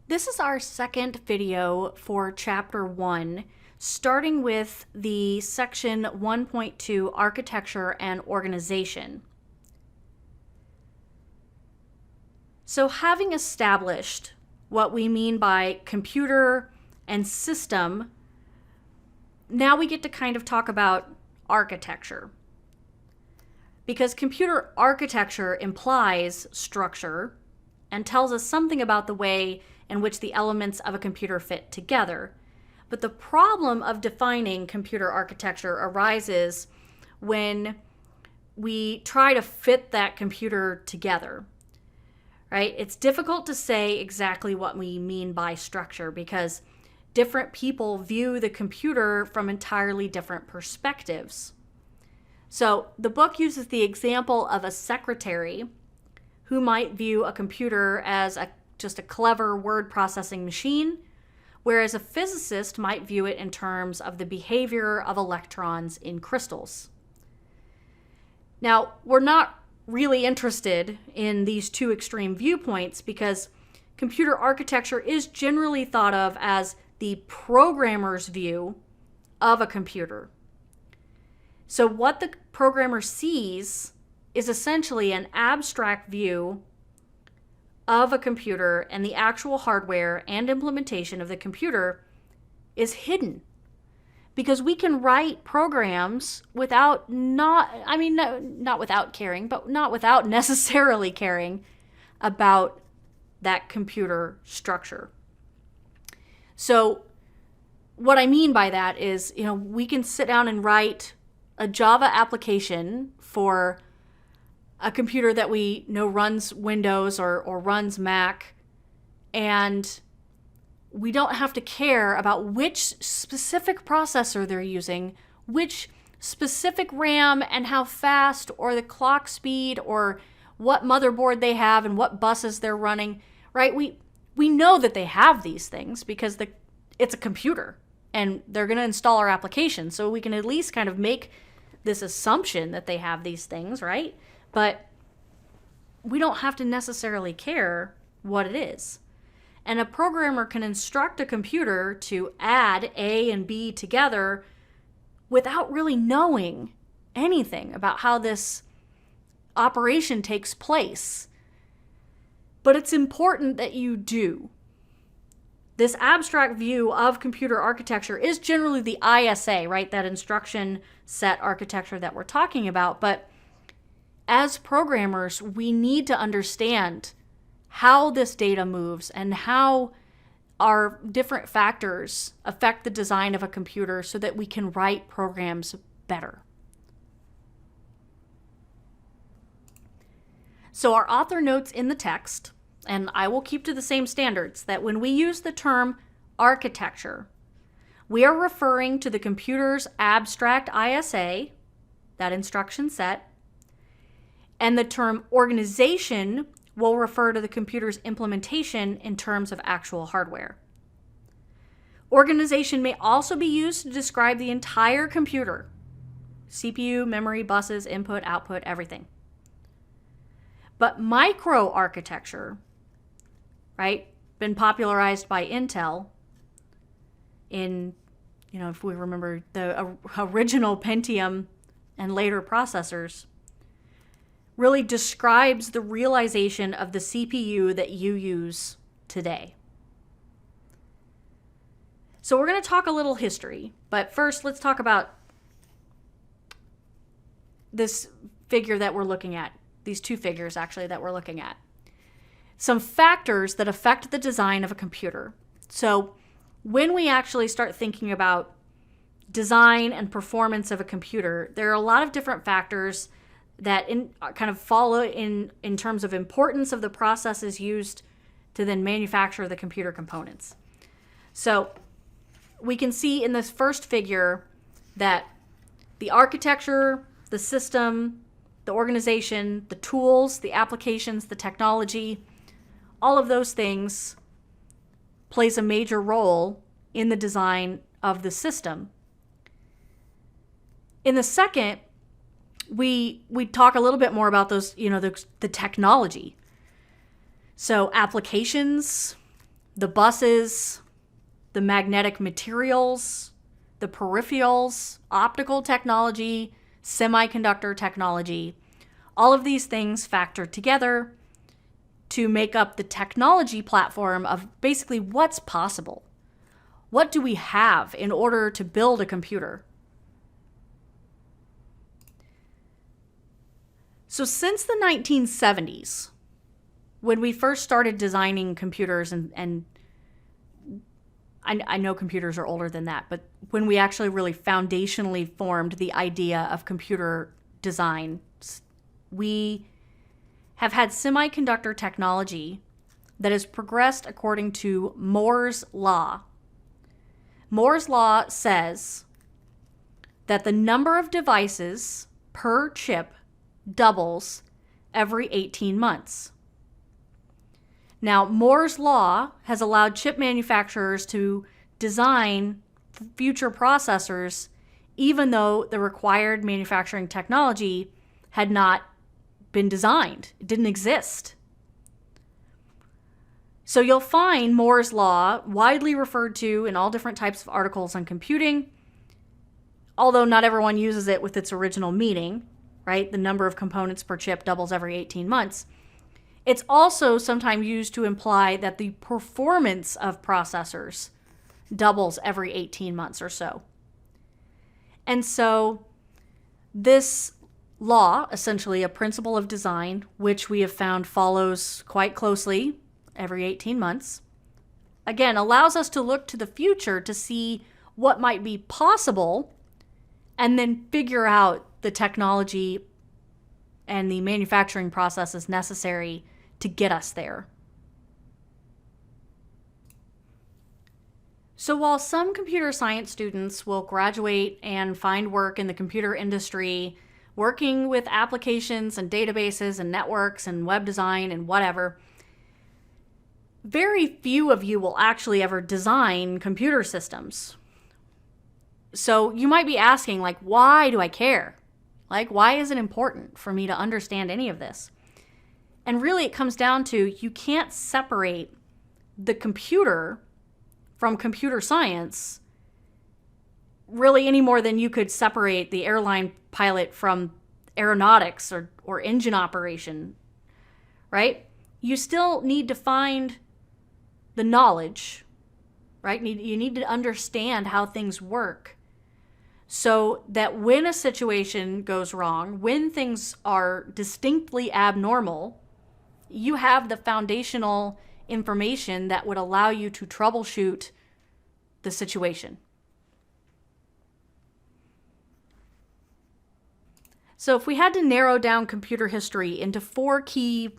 This is our second video for Chapter 1, starting with the Section 1.2 Architecture and Organization. So having established what we mean by computer and system, now we get to kind of talk about architecture. Because computer architecture implies structure and tells us something about the way in which the elements of a computer fit together. But the problem of defining computer architecture arises when we try to fit that computer together, right? It's difficult to say exactly what we mean by structure because different people view the computer from entirely different perspectives. So the book uses the example of a secretary who might view a computer as just a clever word processing machine, whereas a physicist might view it in terms of the behavior of electrons in crystals. Now, we're not really interested in these two extreme viewpoints because computer architecture is generally thought of as the programmer's view of a computer. So what the programmer sees is essentially an abstract view of a computer, and the actual hardware and implementation of the computer is hidden. Because we can write programs not without caring, but not without necessarily caring about that computer structure. So what I mean by that is, we can sit down and write a Java application for a computer that we know runs Windows or runs Mac, and we don't have to care about which specific processor they're using, which specific RAM and how fast, or the clock speed, or what motherboard they have and what buses they're running, right? We know that they have these things because it's a computer and they're going to install our application. So we can at least kind of make this assumption that they have these things, right? But we don't have to necessarily care what it is. And a programmer can instruct a computer to add A and B together without really knowing anything about how this operation takes place. But it's important that you do. This abstract view of computer architecture is generally the ISA, right? That instruction set architecture that we're talking about. But as programmers, we need to understand how this data moves and how our different factors affect the design of a computer so that we can write programs better. So our author notes in the text, and I will keep to the same standards, that when we use the term architecture, we are referring to the computer's abstract ISA, that instruction set, and the term organization will refer to the computer's implementation in terms of actual hardware. Organization may also be used to describe the entire computer: CPU, memory, buses, input, output, everything. But microarchitecture, right, been popularized by Intel in, if we remember the original Pentium and later processors, really describes the realization of the CPU that you use today. So we're going to talk a little history, but first let's talk about this figure that we're looking at, these two figures actually that we're looking at. Some factors that affect the design of a computer. So when we actually start thinking about design and performance of a computer, there are a lot of different factors that kind of follow in terms of importance of the processes used to then manufacture the computer components. So we can see in this first figure that the architecture, the system, the organization, the tools, the applications, the technology, all of those things plays a major role in the design of the system. In the second, we talk a little bit more about those, the technology. So applications, the buses, the magnetic materials, the peripherals, optical technology, semiconductor technology. All of these things factor together to make up the technology platform of basically what's possible. What do we have in order to build a computer? So since the 1970s, when we first started designing computers, and I know computers are older than that, but when we actually really foundationally formed the idea of computer design, we have had semiconductor technology that has progressed according to Moore's Law. Moore's Law says that the number of devices per chip doubles every 18 months. Now, Moore's Law has allowed chip manufacturers to design future processors even though the required manufacturing technology had not been designed. It didn't exist. So you'll find Moore's Law widely referred to in all different types of articles on computing, although not everyone uses it with its original meaning, right? The number of components per chip doubles every 18 months. It's also sometimes used to imply that the performance of processors doubles every 18 months or so. And so this law, essentially a principle of design, which we have found follows quite closely every 18 months, again, allows us to look to the future to see what might be possible and then figure out the technology and the manufacturing processes necessary to get us there. So while some computer science students will graduate and find work in the computer industry, working with applications and databases and networks and web design and whatever, very few of you will actually ever design computer systems. So you might be asking, like, why do I care? Like, why is it important for me to understand any of this? And really, it comes down to you can't separate the computer from computer science really any more than you could separate the airline pilot from aeronautics or engine operation, right? You still need to find the knowledge, right? You need to understand how things work so that when a situation goes wrong, when things are distinctly abnormal, you have the foundational information that would allow you to troubleshoot the situation. So if we had to narrow down computer history into 4 key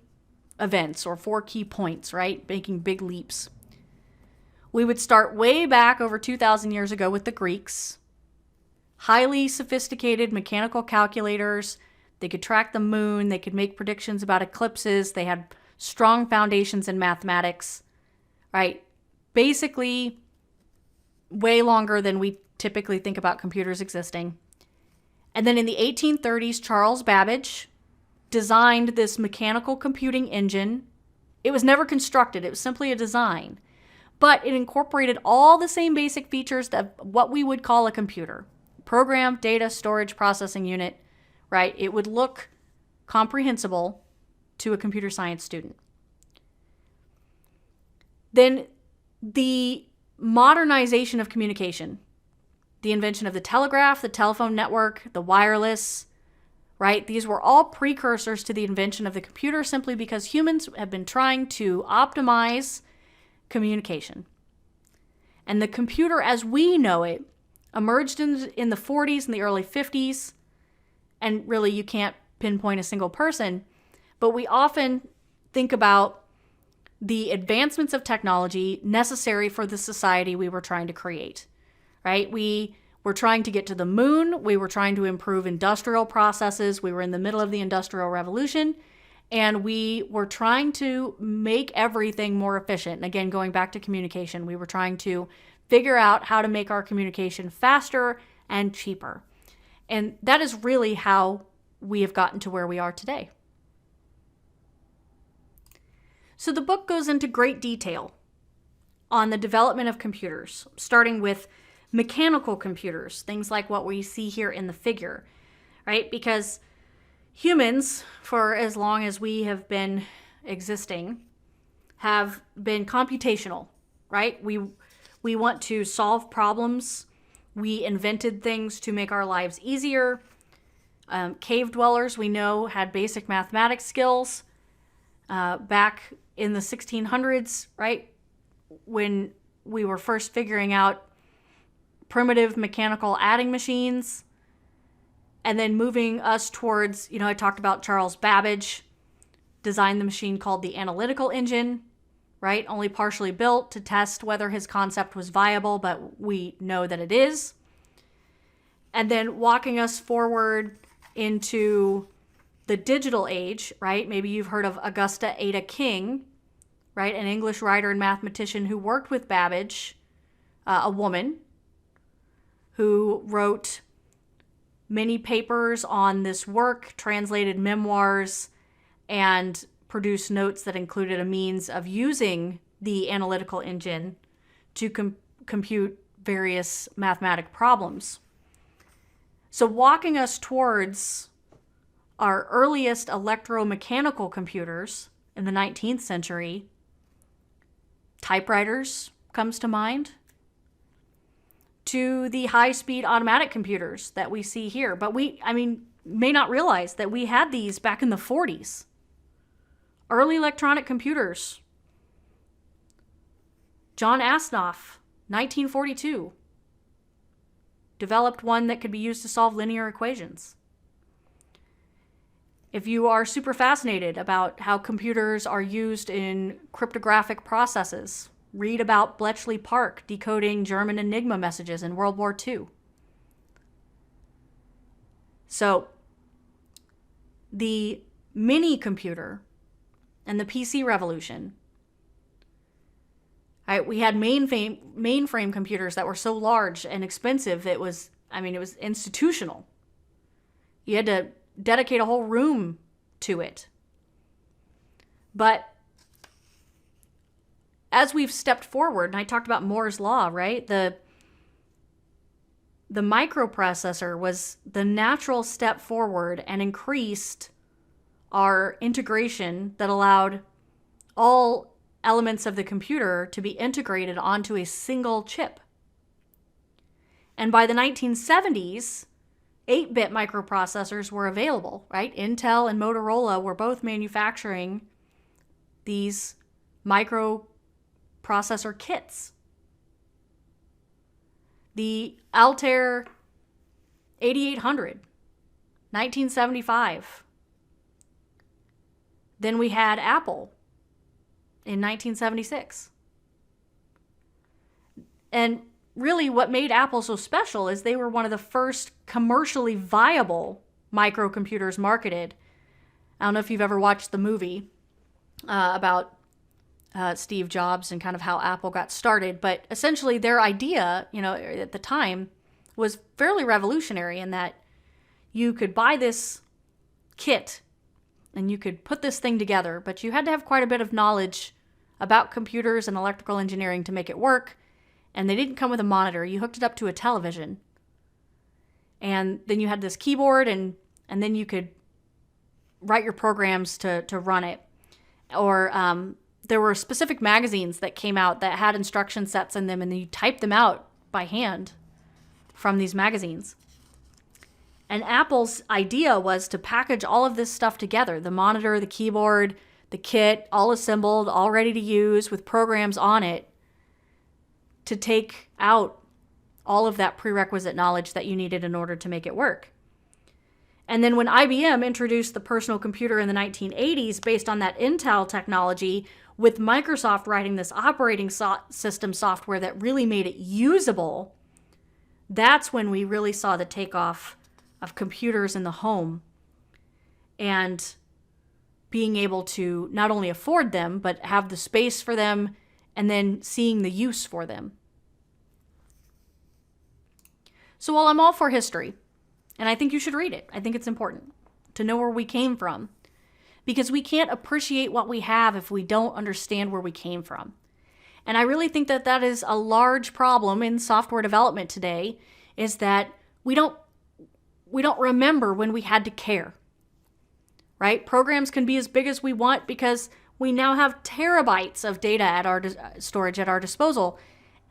events or 4 key points, right, making big leaps, we would start way back over 2,000 years ago with the Greeks. Highly sophisticated mechanical calculators. They could track the moon. They could make predictions about eclipses. They had strong foundations in mathematics, right? Basically, way longer than we typically think about computers existing. And then in the 1830s, Charles Babbage designed this mechanical computing engine. It was never constructed. It was simply a design. But it incorporated all the same basic features of what we would call a computer. Program, data, storage, processing unit, right? It would look comprehensible to a computer science student. Then the modernization of communication, the invention of the telegraph, the telephone network, the wireless, right? These were all precursors to the invention of the computer simply because humans have been trying to optimize communication. And the computer as we know it emerged in the 40s and the early 50s. And really, you can't pinpoint a single person, but we often think about the advancements of technology necessary for the society we were trying to create, right? We were trying to get to the moon. We were trying to improve industrial processes. We were in the middle of the Industrial Revolution, and we were trying to make everything more efficient. And again, going back to communication, we were trying to figure out how to make our communication faster and cheaper. And that is really how we have gotten to where we are today. So the book goes into great detail on the development of computers, starting with mechanical computers, things like what we see here in the figure, right? Because humans, for as long as we have been existing, have been computational, right? We want to solve problems. We invented things to make our lives easier. Cave dwellers, we know, had basic mathematics skills back in the 1600s, right? When we were first figuring out primitive mechanical adding machines, and then moving us towards, I talked about Charles Babbage designed the machine called the analytical engine, right? Only partially built to test whether his concept was viable, but we know that it is. And then walking us forward into the digital age, right? Maybe you've heard of Augusta Ada King, right? An English writer and mathematician who worked with Babbage, a woman who wrote many papers on this work, translated memoirs, and produced notes that included a means of using the analytical engine to compute various mathematic problems. So walking us towards our earliest electromechanical computers in the 19th century, typewriters comes to mind, to the high-speed automatic computers that we see here. But we may not realize that we had these back in the 40s. Early electronic computers. John Asnoff, 1942, developed one that could be used to solve linear equations. If you are super fascinated about how computers are used in cryptographic processes, read about Bletchley Park decoding German Enigma messages in World War II. So, the mini computer and the PC revolution, we had mainframe computers that were so large and expensive it was institutional. You had to dedicate a whole room to it. But as we've stepped forward, and I talked about Moore's Law, right? The microprocessor was the natural step forward and increased our integration that allowed all elements of the computer to be integrated onto a single chip. And by the 1970s, 8-bit microprocessors were available, right? Intel and Motorola were both manufacturing these microprocessor kits. The Altair 8800, 1975. Then we had Apple in 1976. And really what made Apple so special is they were one of the first commercially viable microcomputers marketed. I don't know if you've ever watched the movie about Steve Jobs and kind of how Apple got started, but essentially their idea, at the time was fairly revolutionary in that you could buy this kit and you could put this thing together, but you had to have quite a bit of knowledge about computers and electrical engineering to make it work. And they didn't come with a monitor. You hooked it up to a television. And then you had this keyboard, and then you could write your programs to run it. Or there were specific magazines that came out that had instruction sets in them, and then you typed them out by hand from these magazines. And Apple's idea was to package all of this stuff together, the monitor, the keyboard, the kit, all assembled, all ready to use with programs on it, to take out all of that prerequisite knowledge that you needed in order to make it work. And then when IBM introduced the personal computer in the 1980s based on that Intel technology, with Microsoft writing this operating system software that really made it usable, that's when we really saw the takeoff of computers in the home and being able to not only afford them, but have the space for them and then seeing the use for them. So while I'm all for history, and I think you should read it, I think it's important to know where we came from, because we can't appreciate what we have if we don't understand where we came from. And I really think that that is a large problem in software development today, is that we don't remember when we had to care, right? Programs can be as big as we want because we now have terabytes of data at our storage at our disposal.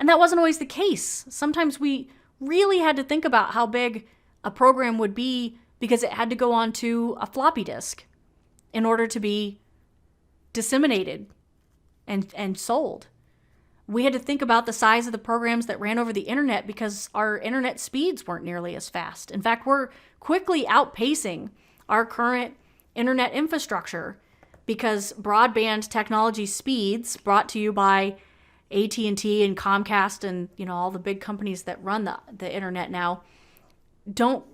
And that wasn't always the case. Sometimes we really had to think about how big a program would be because it had to go onto a floppy disk in order to be disseminated and sold. We had to think about the size of the programs that ran over the internet because our internet speeds weren't nearly as fast. In fact, we're quickly outpacing our current internet infrastructure because broadband technology speeds, brought to you by AT&T and Comcast and all the big companies that run the internet now, don't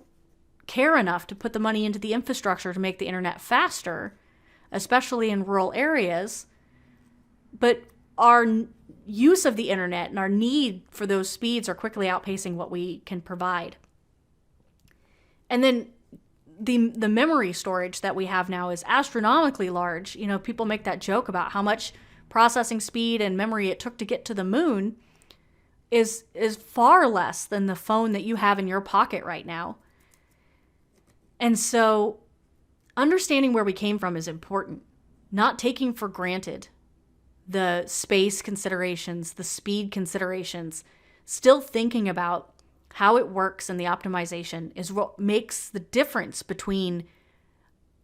care enough to put the money into the infrastructure to make the internet faster, especially in rural areas. But our use of the internet and our need for those speeds are quickly outpacing what we can provide. And then the memory storage that we have now is astronomically large. People make that joke about how much processing speed and memory it took to get to the moon is far less than the phone that you have in your pocket right now. And so understanding where we came from is important. Not taking for granted the space considerations, the speed considerations, still thinking about how it works and the optimization is what makes the difference between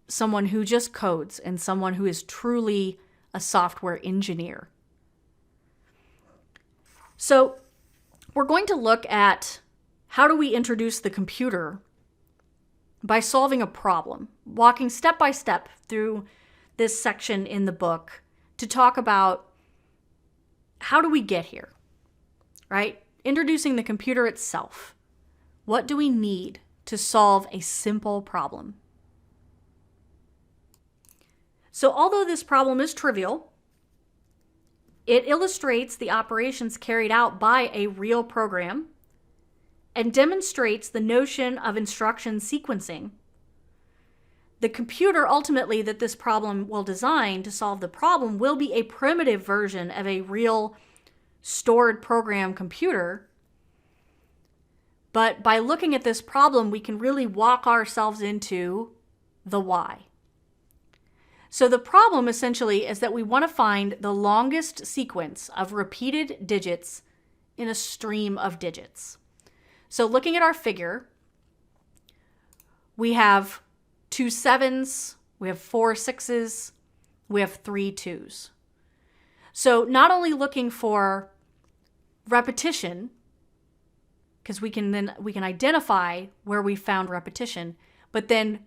someone who just codes and someone who is truly a software engineer. So we're going to look at how do we introduce the computer by solving a problem, walking step by step through this section in the book to talk about how do we get here, right? Introducing the computer itself. What do we need to solve a simple problem? So although this problem is trivial, it illustrates the operations carried out by a real program and demonstrates the notion of instruction sequencing. The computer ultimately that this problem will design to solve the problem will be a primitive version of a real stored program computer. But by looking at this problem, we can really walk ourselves into the why. So the problem essentially is that we want to find the longest sequence of repeated digits in a stream of digits. So looking at our figure, we have 2 7s, we have 4 6s, we have 3 2s. So not only looking for repetition, because we can identify where we found repetition, but then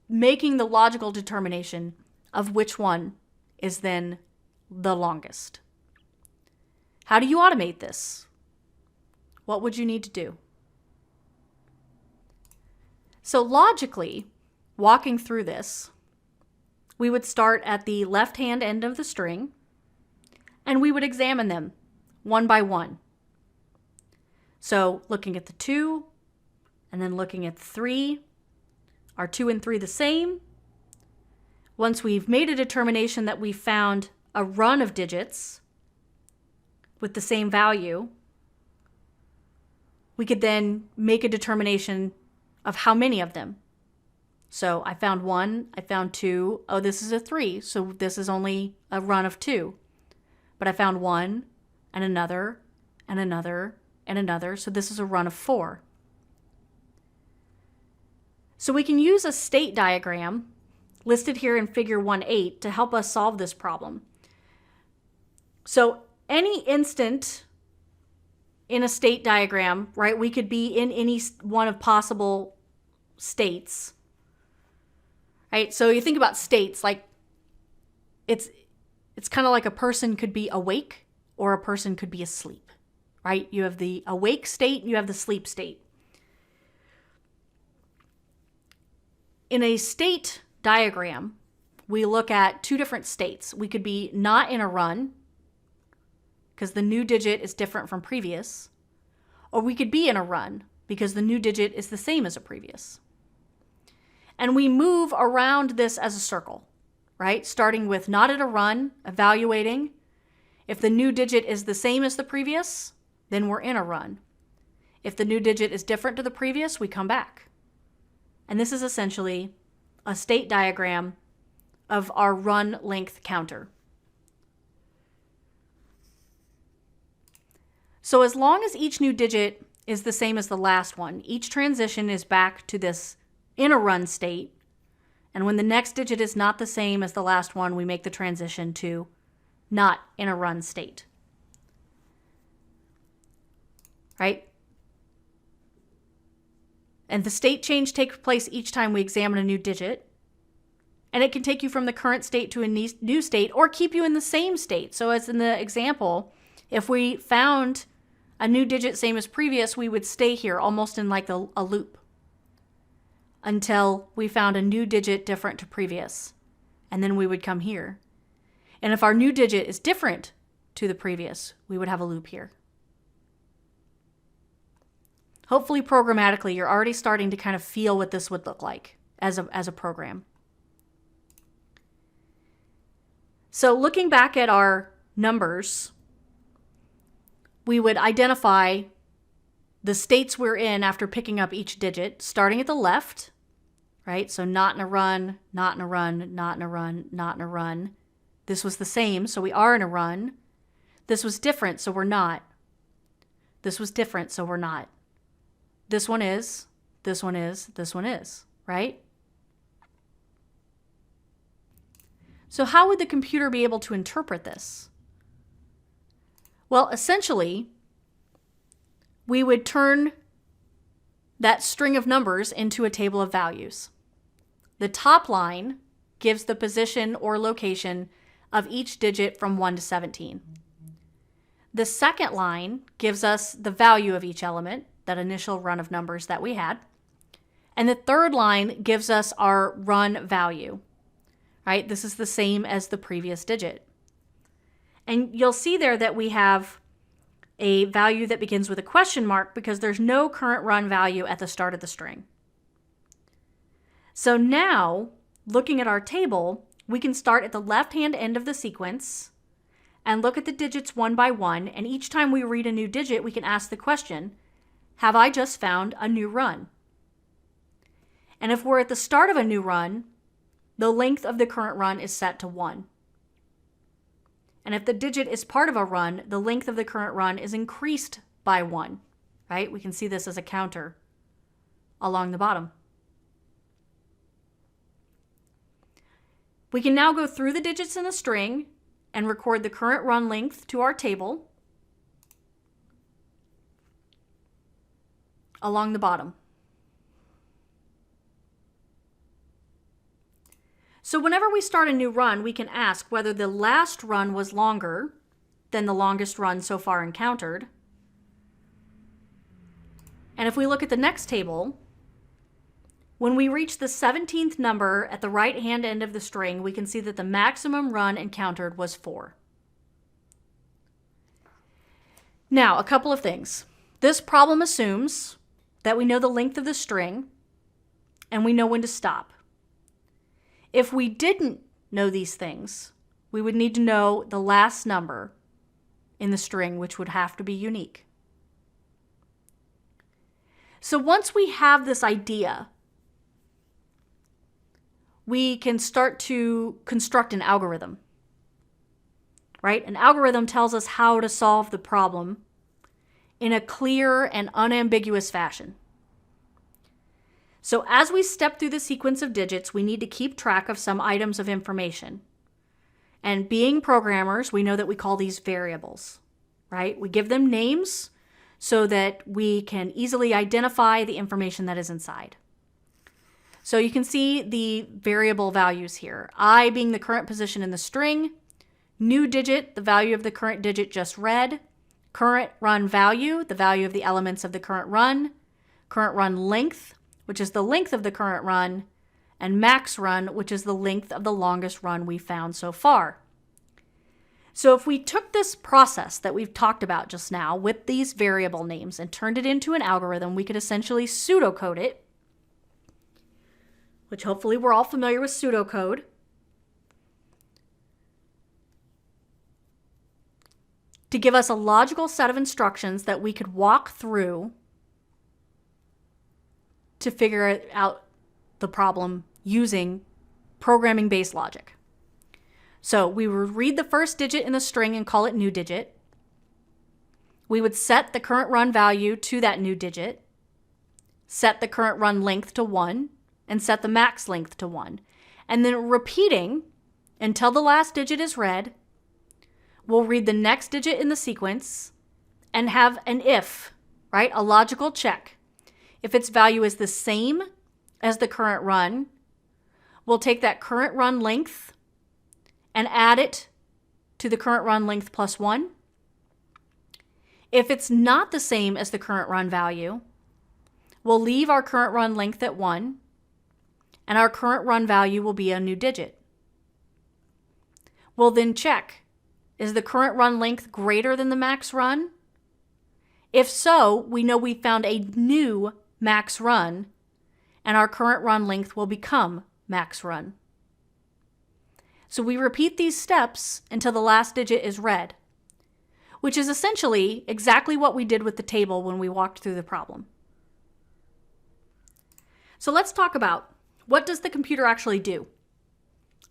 making the logical determination of which one is then the longest. How do you automate this? What would you need to do? So logically, walking through this, we would start at the left-hand end of the string, and we would examine them one by one. So looking at the 2, and then looking at the 3. Are 2 and 3 the same? Once we've made a determination that we found a run of digits with the same value, we could then make a determination of how many of them. So I found 1, I found 2, oh, this is a 3, so this is only a run of 2. But I found 1, and another, and another, and another, so this is a run of 4. So we can use a state diagram listed here in figure 1.8 to help us solve this problem. So any instant in a state diagram, right, we could be in any one of possible states, right? So you think about states, like it's kind of like a person could be awake or a person could be asleep, right? You have the awake state and you have the sleep state. In a state diagram, we look at 2 different states. We could be not in a run, because the new digit is different from previous, or we could be in a run, because the new digit is the same as a previous. And we move around this as a circle, right? Starting with not at a run, evaluating. If the new digit is the same as the previous, then we're in a run. If the new digit is different to the previous, we come back. And this is essentially a state diagram of our run length counter. So as long as each new digit is the same as the last one, each transition is back to this in a run state. And when the next digit is not the same as the last one, we make the transition to not in a run state. Right? And the state change takes place each time we examine a new digit. And it can take you from the current state to a new state or keep you in the same state. So as in the example, if we found a new digit same as previous, we would stay here almost in like a loop until we found a new digit different to previous. And then we would come here. And if our new digit is different to the previous, we would have a loop here. Hopefully programmatically, you're already starting to kind of feel what this would look like as a program. So looking back at our numbers, we would identify the states we're in after picking up each digit, starting at the left, right? So not in a run, not in a run, not in a run, not in a run. This was the same, so we are in a run. This was different, so we're not. This was different, so we're not. This one is, this one is, this one is, right? So how would the computer be able to interpret this? Well, essentially, we would turn that string of numbers into a table of values. The top line gives the position or location of each digit from 1 to 17. The second line gives us the value of each element, that initial run of numbers that we had. And the third line gives us our run value, right? This is the same as the previous digit. And you'll see there that we have a value that begins with a question mark because there's no current run value at the start of the string. So now, looking at our table, we can start at the left-hand end of the sequence and look at the digits one by one. And each time we read a new digit, we can ask the question, have I just found a new run? And if we're at the start of a new run, the length of the current run is set to 1. And if the digit is part of a run, the length of the current run is increased by 1, right? We can see this as a counter along the bottom. We can now go through the digits in the string and record the current run length to our table along the bottom. So whenever we start a new run, we can ask whether the last run was longer than the longest run so far encountered. And if we look at the next table, when we reach the 17th number at the right-hand end of the string, we can see that the maximum run encountered was 4. Now, a couple of things. This problem assumes that we know the length of the string and we know when to stop. If we didn't know these things, we would need to know the last number in the string, which would have to be unique. So once we have this idea, we can start to construct an algorithm, right? An algorithm tells us how to solve the problem in a clear and unambiguous fashion. So as we step through the sequence of digits, we need to keep track of some items of information. And being programmers, we know that we call these variables, right? We give them names so that we can easily identify the information that is inside. So you can see the variable values here. I being the current position in the string, new digit, the value of the current digit just read, current run value, the value of the elements of the current run length, which is the length of the current run, and max run, which is the length of the longest run we found so far. So if we took this process that we've talked about just now with these variable names and turned it into an algorithm, we could essentially pseudocode it, which hopefully we're all familiar with pseudocode. to give us a logical set of instructions that we could walk through to figure out the problem using programming-based logic. So we would read the first digit in the string and call it new digit. We would set the current run value to that new digit, set the current run length to 1, and set the max length to 1. And then repeating until the last digit is read, we'll read the next digit in the sequence and have an if, right? A logical check. If its value is the same as the current run, we'll take that current run length and add it to the current run length plus 1. If it's not the same as the current run value, we'll leave our current run length at 1, and our current run value will be a new digit. We'll then check, is the current run length greater than the max run? If so, we know we found a new max run, and our current run length will become max run. So we repeat these steps until the last digit is read, which is essentially exactly what we did with the table when we walked through the problem. So let's talk about, what does the computer actually do?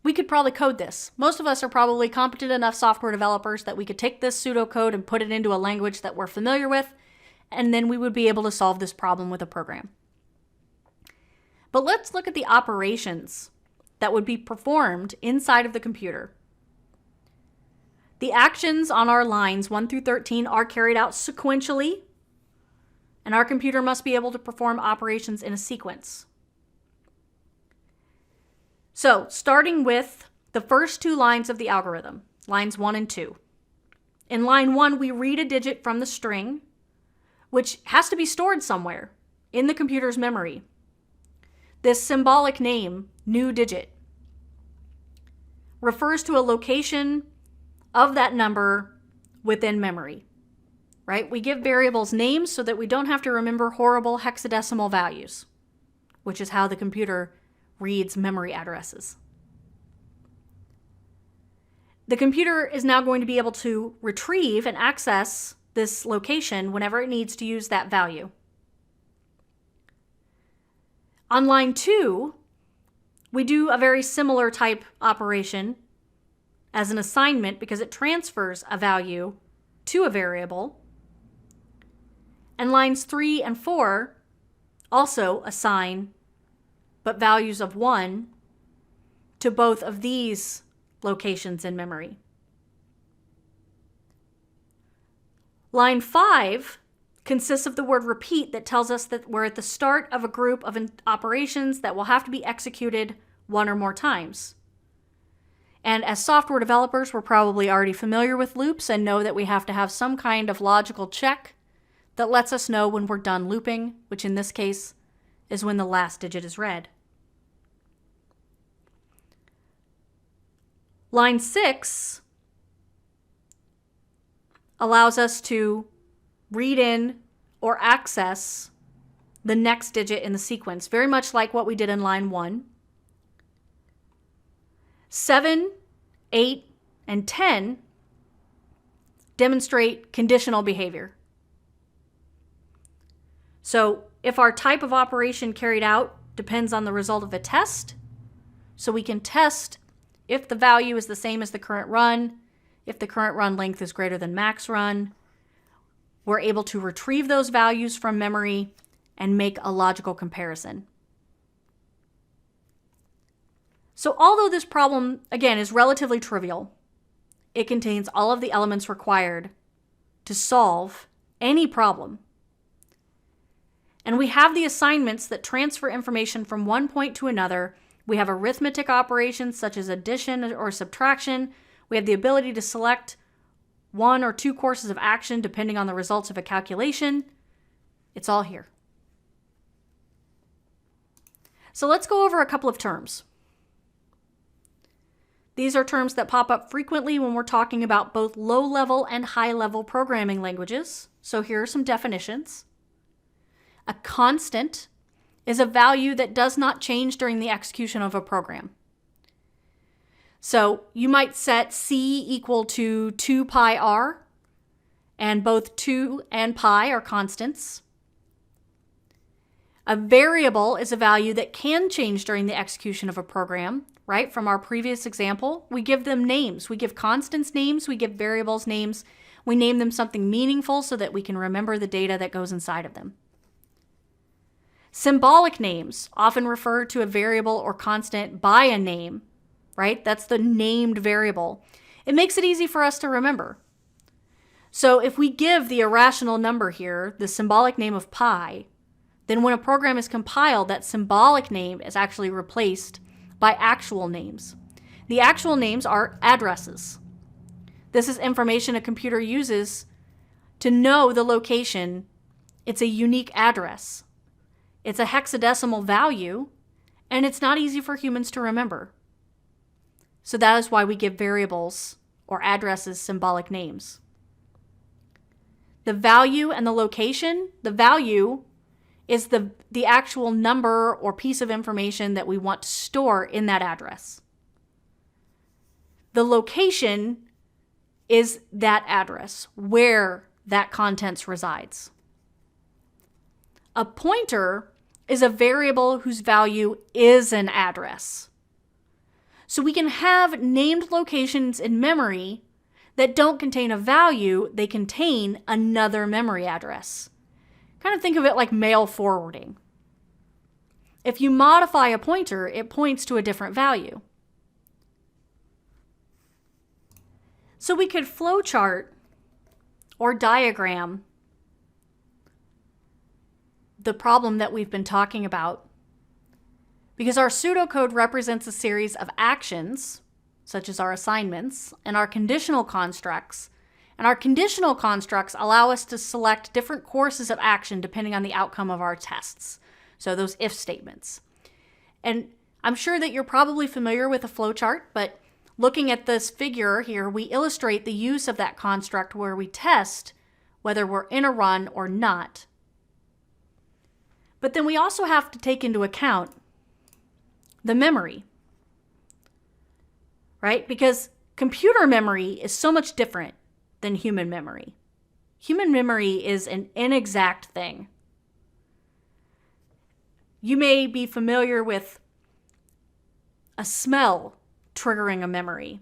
We could probably code this. Most of us are probably competent enough software developers that we could take this pseudocode and put it into a language that we're familiar with, and then we would be able to solve this problem with a program. But let's look at the operations that would be performed inside of the computer. The actions on our lines 1 through 13 are carried out sequentially, and our computer must be able to perform operations in a sequence. So, starting with the first 2 lines of the algorithm, lines 1 and 2. In line 1, we read a digit from the string, which has to be stored somewhere in the computer's memory. This symbolic name, new digit, refers to a location of that number within memory, right? We give variables names so that we don't have to remember horrible hexadecimal values, which is how the computer reads memory addresses. The computer is now going to be able to retrieve and access this location whenever it needs to use that value. On line 2, we do a very similar type operation as an assignment because it transfers a value to a variable. And lines 3 and 4 also assign, but values of 1 to both of these locations in memory. Line 5 consists of the word repeat that tells us that we're at the start of a group of operations that will have to be executed 1 or more times. And as software developers, we're probably already familiar with loops and know that we have to have some kind of logical check that lets us know when we're done looping, which in this case is when the last digit is read. Line 6 allows us to read in or access the next digit in the sequence, very much like what we did in line 1. 7, 8, and 10 demonstrate conditional behavior. So if our type of operation carried out depends on the result of a test, so we can test if the value is the same as the current run, if the current run length is greater than max run, we're able to retrieve those values from memory and make a logical comparison. So although this problem, again, is relatively trivial, it contains all of the elements required to solve any problem. And we have the assignments that transfer information from one point to another. We have arithmetic operations such as addition or subtraction. We have the ability to select 1 or 2 courses of action depending on the results of a calculation. It's all here. So let's go over a couple of terms. These are terms that pop up frequently when we're talking about both low-level and high-level programming languages. So here are some definitions. A constant is a value that does not change during the execution of a program. So you might set C equal to 2 pi r, and both 2 and pi are constants. A variable is a value that can change during the execution of a program, right? From our previous example, we give them names. We give constants names, we give variables names. We name them something meaningful so that we can remember the data that goes inside of them. Symbolic names often refer to a variable or constant by a name, right? That's the named variable. It makes it easy for us to remember. So if we give the irrational number here the symbolic name of pi, then when a program is compiled, that symbolic name is actually replaced by actual names. The actual names are addresses. This is information a computer uses to know the location. It's a unique address. It's a hexadecimal value, and it's not easy for humans to remember. So that is why we give variables or addresses symbolic names. The value and the location, the value is the actual number or piece of information that we want to store in that address. The location is that address, where that contents resides. A pointer is a variable whose value is an address. So we can have named locations in memory that don't contain a value, they contain another memory address. Kind of think of it like mail forwarding. If you modify a pointer, it points to a different value. So we could flowchart or diagram the problem that we've been talking about, because our pseudocode represents a series of actions, such as our assignments, and our conditional constructs. And our conditional constructs allow us to select different courses of action depending on the outcome of our tests. So those if statements. And I'm sure that you're probably familiar with a flowchart, but looking at this figure here, we illustrate the use of that construct where we test whether we're in a run or not. But then we also have to take into account the memory, right? Because computer memory is so much different than human memory. Human memory is an inexact thing. You may be familiar with a smell triggering a memory,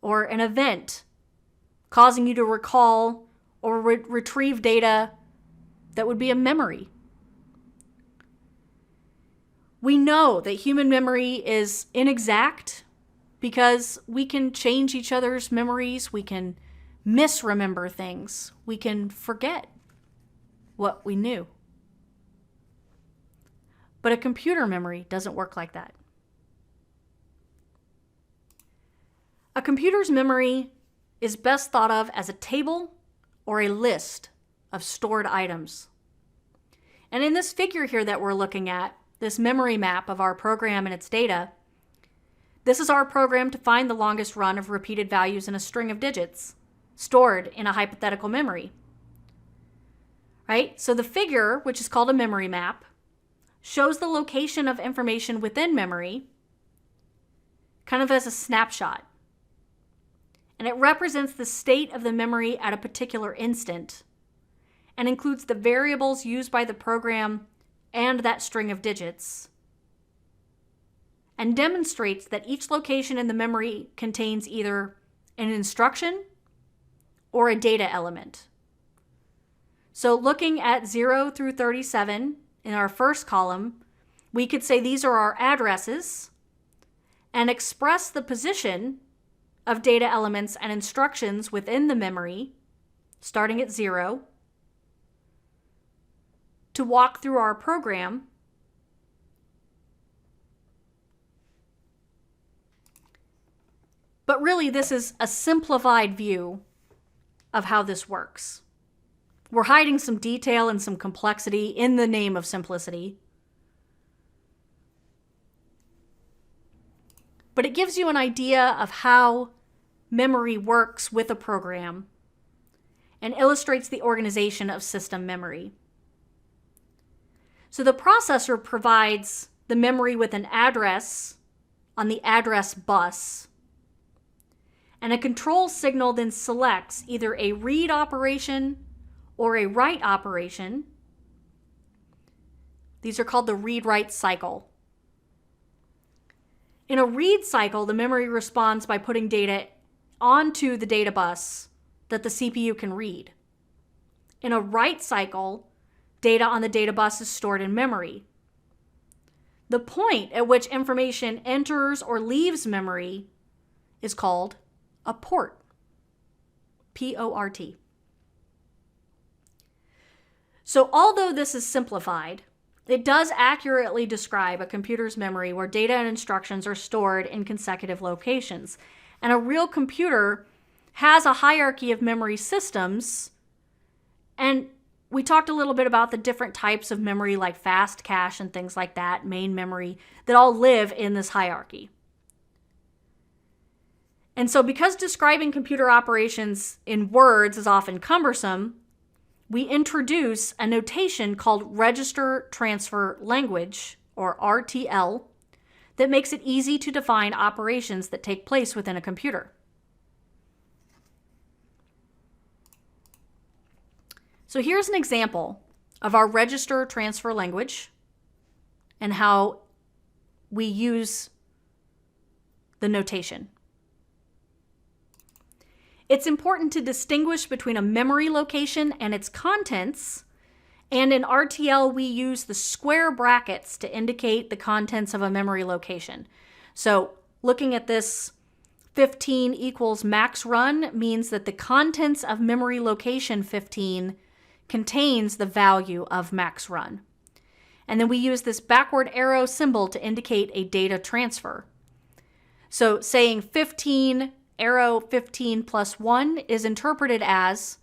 or an event causing you to recall or retrieve data that would be a memory. We know that human memory is inexact because we can change each other's memories, we can misremember things, we can forget what we knew. But a computer memory doesn't work like that. A computer's memory is best thought of as a table or a list of stored items. And in this figure here that we're looking at, this memory map of our program and its data, this is our program to find the longest run of repeated values in a string of digits stored in a hypothetical memory. Right? So the figure, which is called a memory map, shows the location of information within memory, kind of as a snapshot. And it represents the state of the memory at a particular instant, and includes the variables used by the program and that string of digits, and demonstrates that each location in the memory contains either an instruction or a data element. So looking at 0 through 37 in our first column, we could say these are our addresses and express the position of data elements and instructions within the memory, starting at 0, to walk through our program but really this is a simplified view of how this works. We're hiding some detail and some complexity in the name of simplicity. But it gives you an idea of how memory works with a program and illustrates the organization of system memory. So the processor provides the memory with an address on the address bus, And a control signal then selects either a read operation or a write operation. These are called the read-write cycle. In a read cycle, the memory responds by putting data onto the data bus that the CPU can read. In a write cycle, data on the data bus is stored in memory. The point at which information enters or leaves memory is called a port. P-O-R-T. So although this is simplified, it does accurately describe a computer's memory where data and instructions are stored in consecutive locations. And a real computer has a hierarchy of memory systems. And we talked a little bit about the different types of memory like fast cache and things like that, main memory, that all live in this hierarchy. And so because describing computer operations in words is often cumbersome, we introduce a notation called Register Transfer Language, or RTL, that makes it easy to define operations that take place within a computer. So here's an example of our Register Transfer Language and how we use the notation. It's important to distinguish between a memory location and its contents, and in RTL we use the square brackets to indicate the contents of a memory location. So looking at this 15 equals max run means that the contents of memory location 15 contains the value of max run. And then we use this backward arrow symbol to indicate a data transfer. So saying 15 arrow 15 plus 1 is interpreted as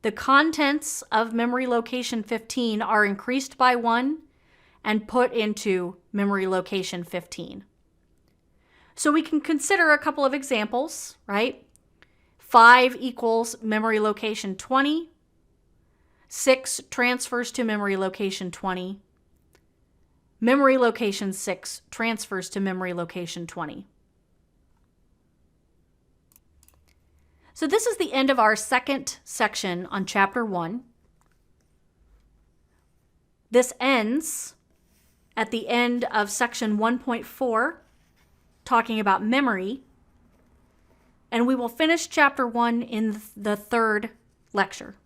the contents of memory location 15 are increased by 1 and put into memory location 15. So we can consider a couple of examples, right? 5 equals memory location 20. 6 transfers to memory location 20. Memory location 6 transfers to memory location 20. So this is the end of our second section on Chapter 1. This ends at the end of Section 1.4, talking about memory. And we will finish Chapter 1 in the third lecture.